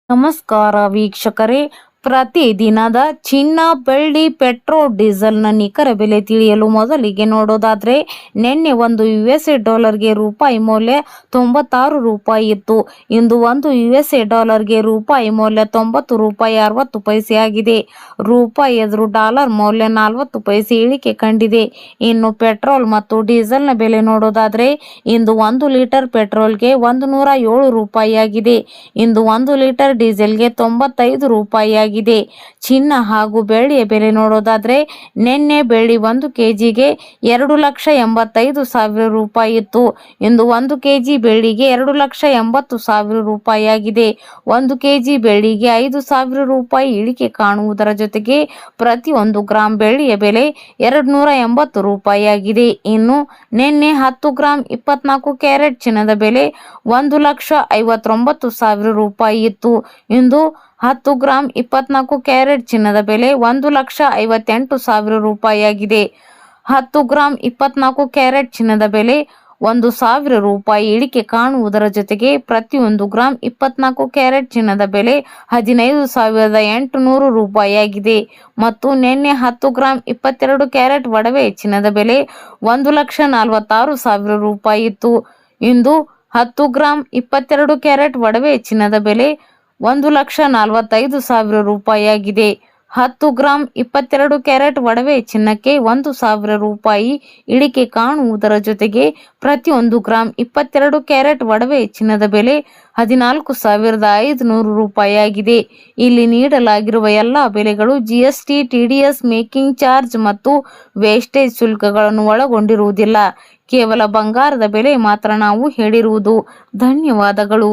ನಮಸ್ಕಾರ ವೀಕ್ಷಕರೇ, ಪ್ರತಿದಿನದ ಚಿನ್ನ, ಬೆಳ್ಳಿ, ಪೆಟ್ರೋಲ್, ಡೀಸೆಲ್ನ ನಿಖರ ಬೆಲೆ ತಿಳಿಯಲು ಮೊದಲಿಗೆ ನೋಡೋದಾದ್ರೆ, ನಿನ್ನೆ ಒಂದು $ಗೆ ರೂಪಾಯಿ ಮೌಲ್ಯ 96 ರೂಪಾಯಿ ಇತ್ತು. ಇಂದು ಒಂದು $ಗೆ ರೂಪಾಯಿ ಮೌಲ್ಯ 90 ರೂಪಾಯಿ 60 ಪೈಸೆ ಆಗಿದೆ. ರೂಪಾಯಿ ಎದುರು ಡಾಲರ್ ಮೌಲ್ಯ 40 ಪೈಸೆ ಇಳಿಕೆ ಕಂಡಿದೆ. ಇನ್ನು ಪೆಟ್ರೋಲ್ ಮತ್ತು ಡೀಸೆಲ್ನ ಬೆಲೆ ನೋಡೋದಾದ್ರೆ, ಇಂದು 1 ಲೀಟರ್ ಪೆಟ್ರೋಲ್ಗೆ 107 ರೂಪಾಯಿ ಆಗಿದೆ. ಇಂದು 1 ಲೀಟರ್ ಡೀಸೆಲ್ಗೆ 95 ರೂಪಾಯಿ ಆಗಿದೆ. ಚಿನ್ನ ಹಾಗೂ ಬೆಳ್ಳಿಯ ಬೆಲೆ ನೋಡೋದಾದ್ರೆ, ನಿನ್ನೆ ಬೆಳ್ಳಿ 1 ಕೆಜಿಗೆ 2,85,000 ರೂಪಾಯಿ ಇತ್ತು. ಇಂದು 1 ಕೆಜಿ ಬೆಳ್ಳಿಗೆ 2,80,000 ರೂಪಾಯಿ ಆಗಿದೆ. 1 ಕೆಜಿ ಬೆಳ್ಳಿಗೆ 5,000 ರೂಪಾಯಿ ಇಳಿಕೆ ಕಾಣುವುದರ ಜೊತೆಗೆ ಪ್ರತಿ 1 ಗ್ರಾಂ ಬೆಳ್ಳಿಯ ಬೆಲೆ 280 ರೂಪಾಯಿ ಆಗಿದೆ. ಇನ್ನು ನಿನ್ನೆ 10 ಗ್ರಾಂ 24 ಕ್ಯಾರೆಟ್ ಚಿನ್ನದ ಬೆಲೆ 1,59,000 ರೂಪಾಯಿ ಇತ್ತು. ಇಂದು 10 ಗ್ರಾಂ 24 ಕ್ಯಾರೆಟ್ ಚಿನ್ನದ ಬೆಲೆ 1,58,000 ರೂಪಾಯಿ ಆಗಿದೆ. 10 ಗ್ರಾಂ 24 ಕ್ಯಾರೆಟ್ ಚಿನ್ನದ ಬೆಲೆ 1,000 ರೂಪಾಯಿ ಇಳಿಕೆ ಕಾಣುವುದರ ಜೊತೆಗೆ ಪ್ರತಿ 1 ಗ್ರಾಂ 24 ಕ್ಯಾರೆಟ್ ಚಿನ್ನದ ಬೆಲೆ 15,800 ರೂಪಾಯಿ ಆಗಿದೆ. ಮತ್ತು ನಿನ್ನೆ 10 ಗ್ರಾಂ 22 ಕ್ಯಾರೆಟ್ ಒಡವೆ ಚಿನ್ನದ ಬೆಲೆ 1,46,000 ರೂಪಾಯಿ ಇತ್ತು. ಇಂದು 10 ಗ್ರಾಂ 22 ಕ್ಯಾರೆಟ್ ಒಡವೆ ಚಿನ್ನದ ಬೆಲೆ 1,45,000 ರೂಪಾಯಿ ಆಗಿದೆ. 10 ಗ್ರಾಂ 22 ಕ್ಯಾರೆಟ್ ಒಡವೆ ಚಿನ್ನಕ್ಕೆ 1,000 ರೂಪಾಯಿ ಇಳಿಕೆ ಕಾಣುವುದರ ಜೊತೆಗೆ ಪ್ರತಿ 1 ಗ್ರಾಂ 22 ಕ್ಯಾರೆಟ್ ಒಡವೆ ಚಿನ್ನದ ಬೆಲೆ 14,500 ರೂಪಾಯಿ ಆಗಿದೆ. ಇಲ್ಲಿ ನೀಡಲಾಗಿರುವ ಎಲ್ಲ ಬೆಲೆಗಳು GST, TDS, ಮೇಕಿಂಗ್ ಚಾರ್ಜ್ ಮತ್ತು ವೇಸ್ಟೇಜ್ ಶುಲ್ಕಗಳನ್ನು ಒಳಗೊಂಡಿರುವುದಿಲ್ಲ. ಕೇವಲ ಬಂಗಾರದ ಬೆಲೆ ಮಾತ್ರ ನಾವು ಹೇಳಿರುವುದು. ಧನ್ಯವಾದಗಳು.